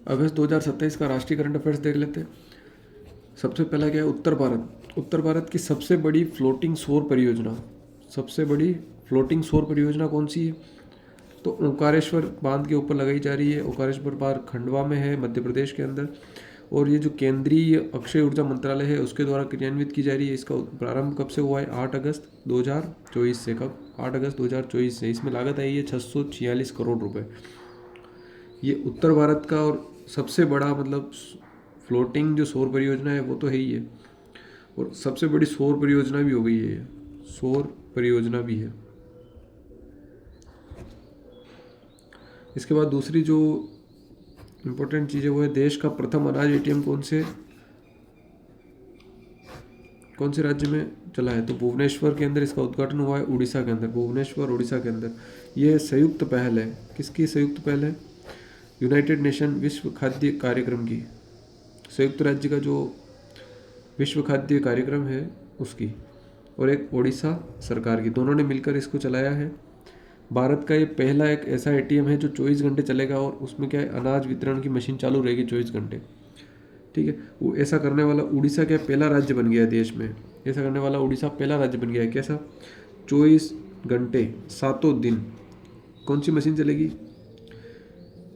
अगस्त 2027 का राष्ट्रीय current affairs देख लेते हैं। सबसे पहला क्या है, उत्तर भारत। उत्तर भारत की सबसे बड़ी फ्लोटिंग सौर परियोजना, सबसे बड़ी फ्लोटिंग सौर परियोजना कौन सी है? तो ओंकारेश्वर बांध के ऊपर लगाई जा रही है। ओंकारेश्वर बांध खंडवा में है, मध्य प्रदेश के अंदर। और ये जो केंद्रीय अक्षय ऊर्जा मंत्रालय है उसके द्वारा क्रियान्वित की जा रही है। इसका प्रारंभ कब से हुआ है? 8 अगस्त 2024 से। कब? 8 अगस्त 2024 से। इसमें लागत आई है 646 करोड़ रुपए। ये उत्तर भारत का और सबसे बड़ा मतलब फ्लोटिंग जो सौर परियोजना है वो तो है ही है, और सबसे बड़ी सौर परियोजना भी हो गई है ये, सौर परियोजना भी है। इसके बाद दूसरी जो इम्पोर्टेंट चीज़ है वो है देश का प्रथम अनाज एटीएम कौन से राज्य में चला है? तो भुवनेश्वर के अंदर इसका उद्घाटन हुआ है, उड़ीसा के अंदर। भुवनेश्वर उड़ीसा के अंदर। ये संयुक्त पहल है। किसकी संयुक्त पहल है? यूनाइटेड नेशन विश्व खाद्य कार्यक्रम की। संयुक्त राज्य का जो विश्व खाद्य कार्यक्रम है उसकी, और एक ओडिशा सरकार की, दोनों ने मिलकर इसको चलाया है। भारत का ये पहला एक ऐसा एटीएम है जो 24 घंटे चलेगा, और उसमें क्या है, अनाज वितरण की मशीन चालू रहेगी 24 घंटे। ठीक है, वो ऐसा करने वाला उड़ीसा क्या पहला राज्य बन गया है देश में। ऐसा करने वाला उड़ीसा पहला राज्य बन गया है। कैसा? 24 घंटे, सातों दिन कौन सी मशीन चलेगी?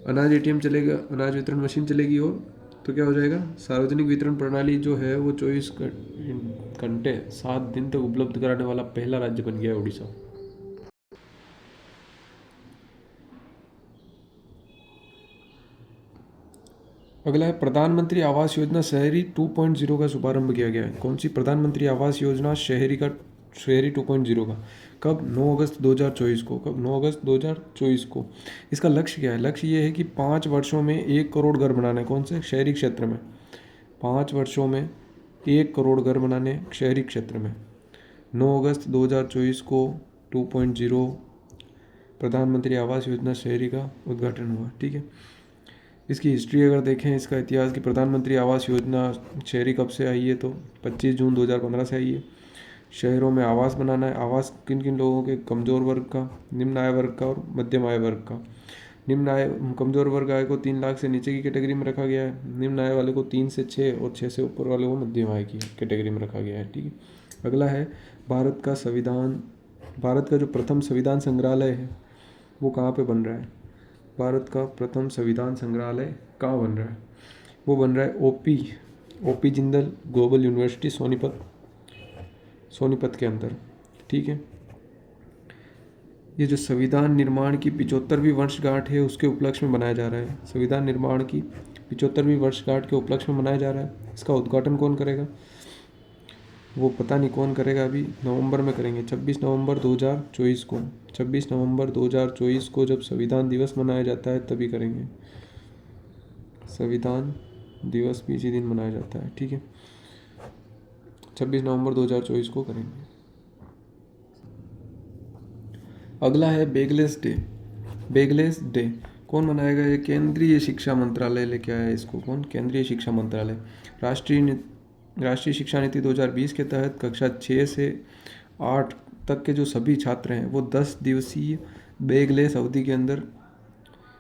अनाज एटीएम चलेगा, अनाज वितरण मशीन चलेगी। और तो क्या हो जाएगा, सार्वजनिक वितरण प्रणाली जो है वो 24 घंटे 7 दिन तक उपलब्ध कराने वाला पहला राज्य बन गया है उड़ीसा। अगला है प्रधानमंत्री आवास योजना शहरी 2.0 का शुभारंभ किया गया है। कौन सी? प्रधानमंत्री आवास योजना शहरी 2.0 का। कब? 9 अगस्त 2024 को। कब? 9 अगस्त 2024 को। इसका लक्ष्य क्या है? लक्ष्य ये है कि 5 वर्षों में 1 करोड़ घर बनाने। कौन से? शहरी क्षेत्र में। 5 वर्षों में 1 करोड़ घर बनाने शहरी क्षेत्र में। 9 अगस्त 2024 को 2.0 प्रधानमंत्री आवास योजना शहरी का उद्घाटन हुआ। ठीक है, इसकी हिस्ट्री अगर देखें, इसका इतिहास कि प्रधानमंत्री आवास योजना शहरी कब से आई है, तो 25 जून 2015 से आई है। शहरों में आवास बनाना है। आवास किन किन लोगों के? कमज़ोर वर्ग का, निम्न आय वर्ग का और मध्यम आय वर्ग का। निम्न आय कमज़ोर वर्ग आय को 3 लाख से नीचे की कैटेगरी में रखा गया है। निम्न आय वाले को 3 से 6, और 6 से ऊपर वाले को मध्यम आय की कैटेगरी में रखा गया है। ठीक है, अगला है भारत का संविधान। भारत का जो प्रथम संविधान संग्रहालय है वो कहाँ पे बन रहा है? भारत का प्रथम संविधान संग्रहालय कहाँ बन रहा है? वो बन रहा है OP Jindal global university Sonipat के अंदर। ठीक है, ये जो संविधान निर्माण की 75वीं वर्षगांठ है उसके उपलक्ष्य में बनाया जा रहा है। संविधान निर्माण की 75वीं वर्षगांठ के उपलक्ष्य में मनाया जा रहा है। इसका उद्घाटन कौन करेगा? वो पता नहीं कौन करेगा, अभी नवंबर में करेंगे, 26 नवंबर 2024 को। 26 नवंबर 2024 को जब संविधान दिवस मनाया जाता है तभी करेंगे। संविधान दिवस भी इसी दिन मनाया जाता है। ठीक है, 26 नवंबर 2024 को करेंगे। अगला है बेगलेस डे। बेगलेस डे कौन मनाएगा? ये केंद्रीय शिक्षा मंत्रालय लेके आया है इसको। कौन? केंद्रीय शिक्षा मंत्रालय। राष्ट्रीय शिक्षा नीति 2020 के तहत कक्षा 6 से 8 तक के जो सभी छात्र हैं वो 10 दिवसीय बेगलेस अवधि के अंदर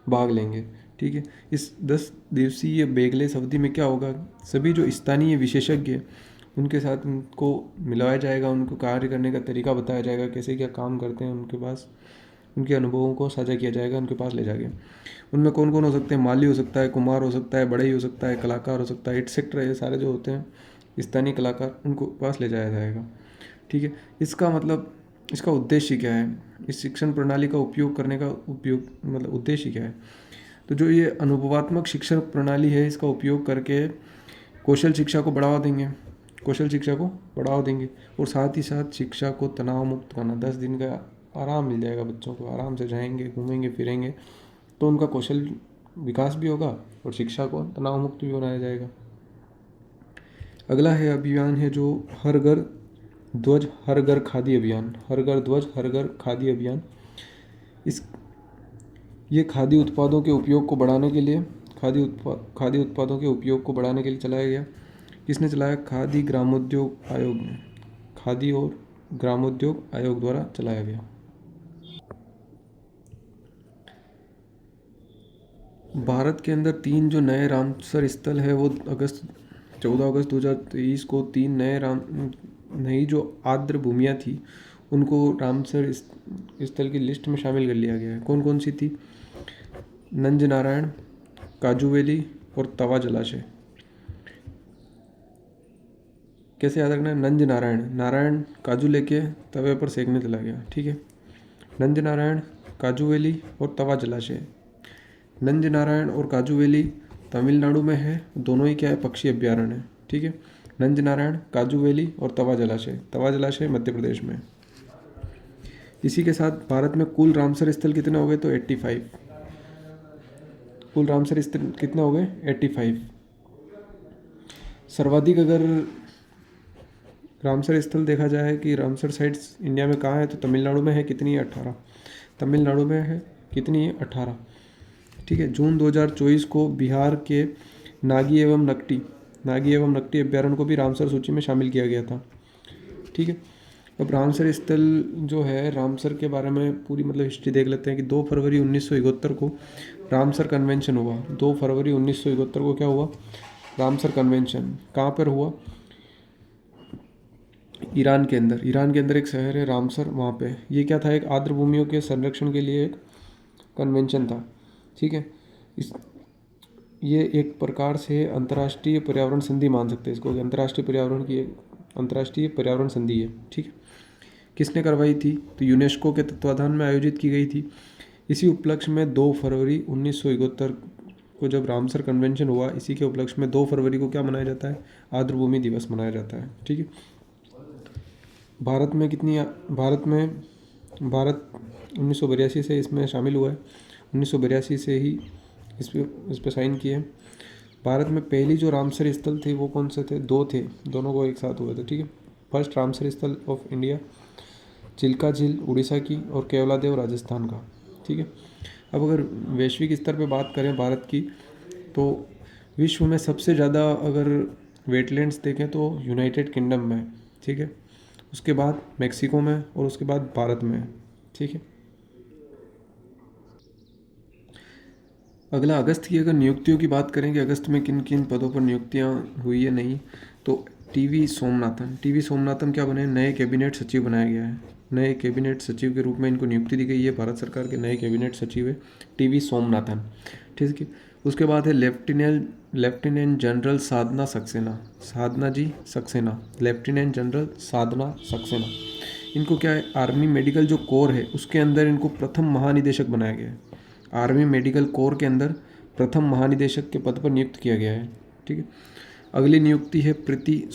भाग लेंगे। ठीक है, इस 10 दिवसीय बेगलेस अवधि में क्या होगा, सभी जो स्थानीय विशेषज्ञ हैं उनके साथ उनको मिलाया जाएगा, उनको कार्य करने का तरीका बताया जाएगा, कैसे क्या काम करते हैं उनके पास, उनके अनुभवों को साझा किया जाएगा, उनके पास ले जाके। उनमें कौन कौन हो सकते हैं? माली हो सकता है, कुमार हो सकता है, बढ़ई हो सकता है, कलाकार हो सकता है, एटसेट्रा। ये सारे जो होते हैं स्थानीय कलाकार, उनको पास ले जाया जाएगा। ठीक है, इसका मतलब इसका उद्देश्य क्या है? इस शिक्षण प्रणाली का उपयोग करने का मतलब उद्देश्य क्या है? तो जो ये अनुभवात्मक शिक्षण प्रणाली है इसका उपयोग करके कौशल शिक्षा को बढ़ावा देंगे। कौशल शिक्षा को बढ़ावा देंगे, और साथ ही साथ शिक्षा को तनाव मुक्त करना। 10 दिन का आराम मिल जाएगा बच्चों को, आराम से जाएंगे, घूमेंगे फिरेंगे, तो उनका कौशल विकास भी होगा और शिक्षा को तनाव मुक्त भी बनाया जाएगा। अगला है अभियान है जो हर घर ध्वज हर घर खादी अभियान। हर घर ध्वज हर घर खादी अभियान। इस ये खादी उत्पादों के उपयोग को बढ़ाने के लिए, खादी उत्पादों के उपयोग को बढ़ाने के लिए चलाया गया। किसने चलाया? खादी ग्रामोद्योग आयोग ने। खादी और ग्रामोद्योग आयोग द्वारा चलाया गया। भारत के अंदर 3 जो नए रामसर स्थल है वो 14 अगस्त 2023 को 3 नई जो आर्द्र भूमियाँ थी उनको रामसर स्थल की लिस्ट में शामिल कर लिया गया है। कौन कौन सी थी? नंज नारायण, काजू वैली और तवा जलाशय। कैसे याद रखना है? नंज नारायण, नारायण काजू लेके तवे पर सेकने चला गया, ठीक है। नंज नारायण, काजू वैली और तवा जलाशय। नंज नारायण और काजू वैली तमिलनाडु में है, दोनों ही क्या है? पक्षी अभ्यारण्य है, ठीक है। नंज नारायण, काजू वैली और तवा जलाशय मध्य प्रदेश में। इसी के साथ भारत में कुल रामसर स्थल कितने हो गए? तो 85। कुल रामसर स्थल कितने हो गए? 85। सर्वाधिक अगर रामसर स्थल देखा जाए कि रामसर साइट्स इंडिया में कहाँ है, तो तमिलनाडु में है। कितनी है? 18। तमिलनाडु में है कितनी है? 18, ठीक है। जून 2024 को बिहार के नागी एवं नकटी अभ्यारण्य को भी रामसर सूची में शामिल किया गया था, ठीक है। अब रामसर स्थल जो है, रामसर के बारे में पूरी मतलब हिस्ट्री देख लेते हैं कि 2 फरवरी 1971 को रामसर कन्वेंशन हुआ। 2 फरवरी 1971 को क्या हुआ? Ramsar convention. कहाँ पर हुआ? ईरान के अंदर एक शहर है रामसर, वहाँ पे। ये क्या था? एक आर्द्र भूमियों के संरक्षण के लिए एक कन्वेंशन था, ठीक है। इस ये एक प्रकार से अंतर्राष्ट्रीय पर्यावरण संधि मान सकते हैं इसको, अंतर्राष्ट्रीय पर्यावरण संधि है, ठीक है। किसने करवाई थी? तो यूनेस्को के तत्वाधान में आयोजित की गई थी। इसी उपलक्ष्य में 2 फरवरी 1971 को जब रामसर कन्वेंशन हुआ, इसी के उपलक्ष्य में 2 फरवरी को क्या मनाया जाता है? आर्द्रभूमि दिवस मनाया जाता है, ठीक है। भारत 1982 से इसमें शामिल हुआ है। 1982 से ही इस पे साइन किए। भारत में पहली जो रामसर स्थल थे वो कौन से थे? 2 थे, दोनों को एक साथ हुए थे, ठीक है। फर्स्ट रामसर स्थल ऑफ इंडिया चिल्का झील उड़ीसा की और केवलादेव राजस्थान का, ठीक है। अब अगर वैश्विक स्तर पे बात करें भारत की, तो विश्व में सबसे ज़्यादा अगर वेटलैंड्स देखें तो यूनाइटेड किंगडम में है, ठीक है। उसके बाद मेक्सिको में और उसके बाद भारत में है, ठीक है। अगला अगस्त की अगर नियुक्तियों की बात करें कि अगस्त में किन किन पदों पर नियुक्तियां हुई है नहीं, तो टीवी सोमनाथन क्या बने? नए कैबिनेट सचिव बनाया गया है। नए कैबिनेट सचिव के रूप में इनको नियुक्ति दी गई है। भारत सरकार के नए कैबिनेट सचिव है टीवी सोमनाथन, ठीक है। उसके बाद है लेफ्टिनेंट जनरल साधना सक्सेना। इनको क्या है? आर्मी मेडिकल जो कोर है उसके अंदर इनको प्रथम महानिदेशक बनाया गया है। आर्मी मेडिकल कोर के अंदर प्रथम महानिदेशक के पद पर नियुक्त किया गया है, ठीक है। अगली नियुक्ति है प्रीति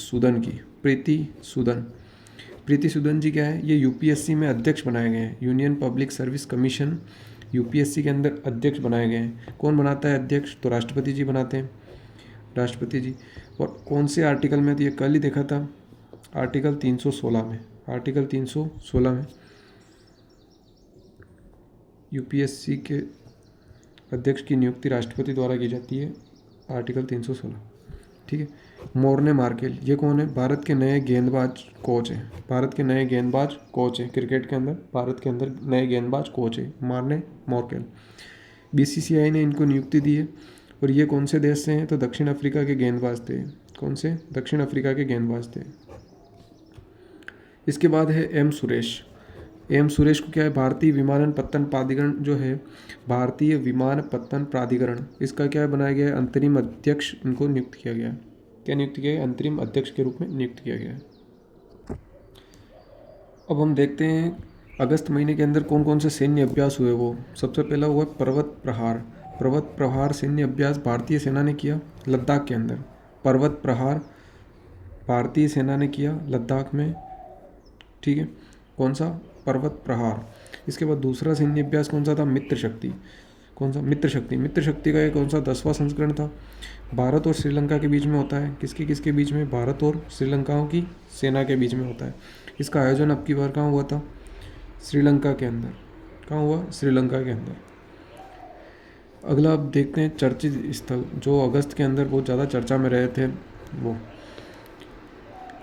सूदन जी क्या है? ये यूपीएससी में अध्यक्ष बनाए गए हैं। Union public service commission UPSC के अंदर अध्यक्ष बनाए गए हैं। कौन बनाता है अध्यक्ष? तो राष्ट्रपति जी बनाते हैं, राष्ट्रपति जी। और कौन से आर्टिकल में? तो ये कल ही देखा था, आर्टिकल 316 में यूपीएससी के अध्यक्ष की नियुक्ति राष्ट्रपति द्वारा की जाती है, आर्टिकल 316, ठीक है। मोर्ने मार्केल, ये कौन है? भारत के नए गेंदबाज कोच हैं क्रिकेट के अंदर। भारत के अंदर नए गेंदबाज कोच है मोर्ने मार्केल। बीसीसीआई ने इनको नियुक्ति दी है। और ये कौन से देश से हैं? तो दक्षिण अफ्रीका के गेंदबाज थे। कौन से? दक्षिण अफ्रीका के गेंदबाज थे। इसके बाद है एम सुरेश को क्या है? भारतीय विमानपत्तन प्राधिकरण, इसका क्या बनाया गया है? अंतरिम अध्यक्ष इनको नियुक्त किया गया है। क्या नियुक्त किया गया? अंतरिम अध्यक्ष के रूप में नियुक्त किया गया है। अब हम देखते हैं अगस्त महीने के अंदर कौन कौन से सैन्य अभ्यास हुए। वो सबसे पहला हुआ पर्वत प्रहार सैन्य अभ्यास भारतीय सेना ने किया लद्दाख के अंदर। पर्वत प्रहार भारतीय सेना ने किया लद्दाख में, ठीक है। कौन सा? पर्वत प्रहार। इसके बाद दूसरा सैन्य अभ्यास कौन सा था? मित्र शक्ति। कौन सा? मित्र शक्ति का ये कौन सा? 10वां संस्करण था। भारत और श्रीलंका के बीच में होता है। किसके बीच में? भारत और श्रीलंकाओं की सेना के बीच में होता है। इसका आयोजन अब की बार कहाँ हुआ था? श्रीलंका के अंदर। कहाँ हुआ? श्रीलंका के अंदर। अगला अब देखते हैं चर्चित स्थल जो अगस्त के अंदर बहुत ज़्यादा चर्चा में रहे थे। वो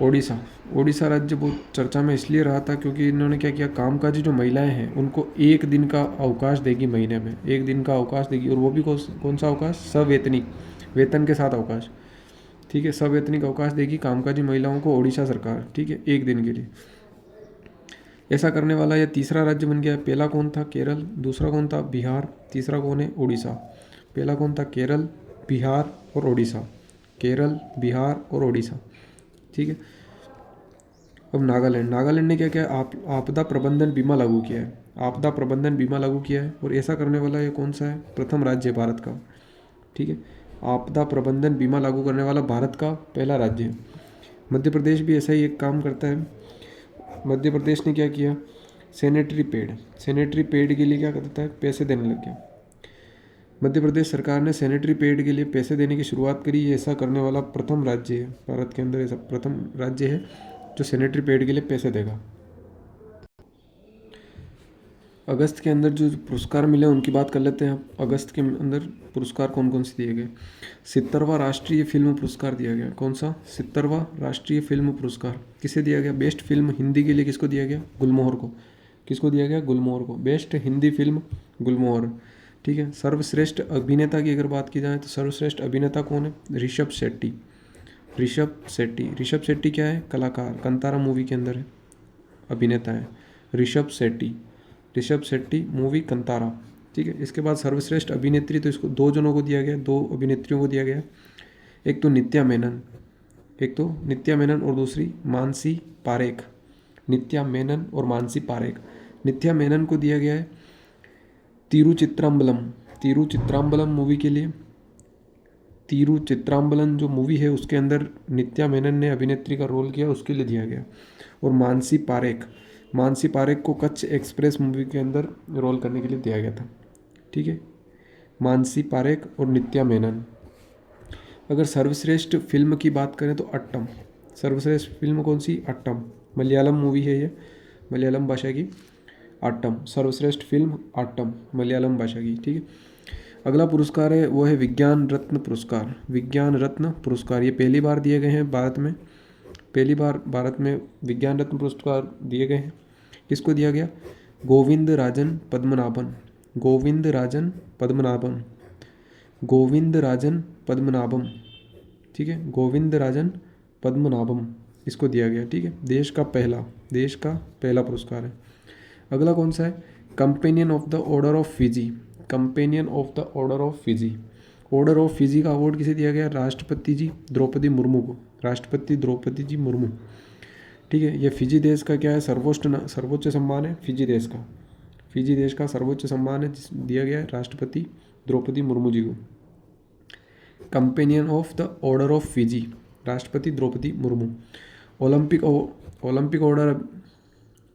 ओडिशा। ओडिशा राज्य बहुत चर्चा में इसलिए रहा था क्योंकि इन्होंने क्या किया, कामकाजी जो महिलाएं हैं उनको एक दिन का अवकाश देगी, महीने में एक दिन का अवकाश देगी, और वो भी कौन सा अवकाश, सवैतनिक, वेतन के साथ अवकाश। ठीक है, सवैतनिक अवकाश देगी कामकाजी महिलाओं को ओडिशा सरकार। ठीक है, एक दिन के लिए। ऐसा करने वाला यह तीसरा राज्य बन गया। पहला कौन था, केरल। दूसरा कौन था, बिहार। तीसरा कौन है, उड़ीसा। पहला कौन था, केरल, बिहार और उड़ीसा। केरल, बिहार और उड़ीसा। ठीक है। अब नागालैंड। नागालैंड ने क्या किया, आपदा प्रबंधन बीमा लागू किया है। आपदा प्रबंधन बीमा लागू किया है, और ऐसा करने वाला ये कौन सा है, प्रथम राज्य है भारत का। ठीक है, आपदा प्रबंधन बीमा लागू करने वाला भारत का पहला राज्य है। मध्य प्रदेश भी ऐसा ही एक काम करता है। मध्य प्रदेश ने क्या किया, सैनिटरी पैड के लिए क्या करता है, पैसे देने लग गया। मध्य प्रदेश सरकार ने सैनिटरी पैड के लिए पैसे देने की शुरुआत करी। ये ऐसा करने वाला प्रथम राज्य है भारत के अंदर, ऐसा प्रथम राज्य है जो सैनिटरी पैड के लिए पैसे देगा। अगस्त के अंदर जो पुरस्कार मिले उनकी बात कर लेते हैं। आप अगस्त के अंदर पुरस्कार कौन कौन से दिए गए। 70वां राष्ट्रीय फिल्म पुरस्कार दिया गया। कौन सा, 70वां राष्ट्रीय फिल्म पुरस्कार किसे दिया गया, बेस्ट फिल्म हिंदी के लिए किसको दिया गया, गुलमोहर को। किसको दिया गया, गुलमोहर को। बेस्ट हिंदी फिल्म गुलमोहर। ठीक है। सर्वश्रेष्ठ अभिनेता की अगर बात की जाए तो सर्वश्रेष्ठ अभिनेता कौन है, ऋषभ शेट्टी। ऋषभ शेट्टी क्या है, कलाकार, कंतारा मूवी के अंदर है, अभिनेता है ऋषभ शेट्टी मूवी कंतारा। ठीक है। इसके बाद सर्वश्रेष्ठ अभिनेत्री तो इसको दो जनों को दिया गया, दो अभिनेत्रियों को दिया गया। एक तो नित्या मेनन और दूसरी मानसी पारेख। नित्या मेनन को दिया गया है तिरुचित्राम्बलम मूवी के लिए। तिरुचित्राम्बलम जो मूवी है उसके अंदर नित्या मेनन ने अभिनेत्री का रोल किया, उसके लिए दिया गया। और मानसी पारेख को कच्छ एक्सप्रेस मूवी के अंदर रोल करने के लिए दिया गया था। ठीक है, मानसी पारेख और नित्या मेनन। अगर सर्वश्रेष्ठ फिल्म की बात करें तो अट्टम। सर्वश्रेष्ठ फिल्म कौन सी, अट्टम। मलयालम मूवी है ये, मलयालम भाषा की। अट्टम सर्वश्रेष्ठ फिल्म, अट्टम मलयालम भाषा की। ठीक है। अगला पुरस्कार है वो है विज्ञान रत्न पुरस्कार। ये पहली बार दिए गए हैं भारत में। पहली बार भारत में विज्ञान रत्न पुरस्कार दिए गए हैं। किसको दिया गया, गोविंद राजन पद्मनाभम। ठीक है, गोविंद राजन पद्मनाभम इसको दिया गया। ठीक है, देश का पहला पुरस्कार है। अगला कौन सा है, companion of the order of Fiji. Order of Fiji का अवार्ड किसे दिया गया, राष्ट्रपति द्रौपदी मुर्मू। ठीक है, ये फिजी देश का क्या है, सर्वोच्च सम्मान है फिजी देश का सर्वोच्च सम्मान है, दिया गया है राष्ट्रपति द्रौपदी मुर्मू जी को। Companion of the order of Fiji, राष्ट्रपति द्रौपदी मुर्मू।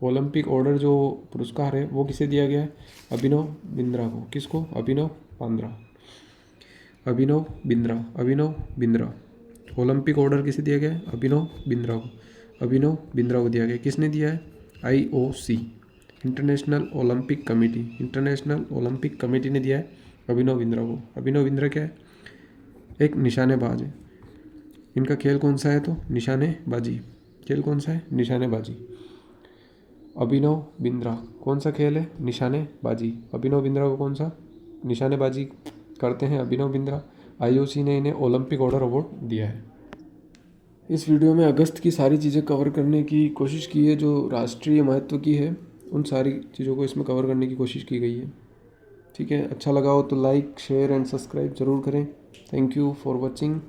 ओलंपिक ऑर्डर जो पुरस्कार है वो किसे दिया गया है, अभिनव बिंद्रा को। किसको, अभिनव बिंद्रा। ओलंपिक ऑर्डर किसे दिया गया है, अभिनव बिंद्रा को दिया गया। किसने दिया है, IOC, इंटरनेशनल ओलंपिक कमेटी ने दिया है अभिनव बिंद्रा को। अभिनव बिंद्रा क्या है, एक निशानेबाज है। इनका खेल कौन सा है, तो निशानेबाजी। अभिनव बिंद्रा कौन सा खेल है, निशानेबाजी। अभिनव बिंद्रा को कौन सा, निशानेबाजी करते हैं अभिनव बिंद्रा। IOC ने इन्हें ओलंपिक ऑर्डर अवार्ड दिया है। इस वीडियो में अगस्त की सारी चीज़ें कवर करने की कोशिश की है, जो राष्ट्रीय महत्व की है उन सारी चीज़ों को इसमें कवर करने की कोशिश की गई है। ठीक है, अच्छा लगा हो तो लाइक शेयर एंड सब्सक्राइब ज़रूर करें। Thank you for watching.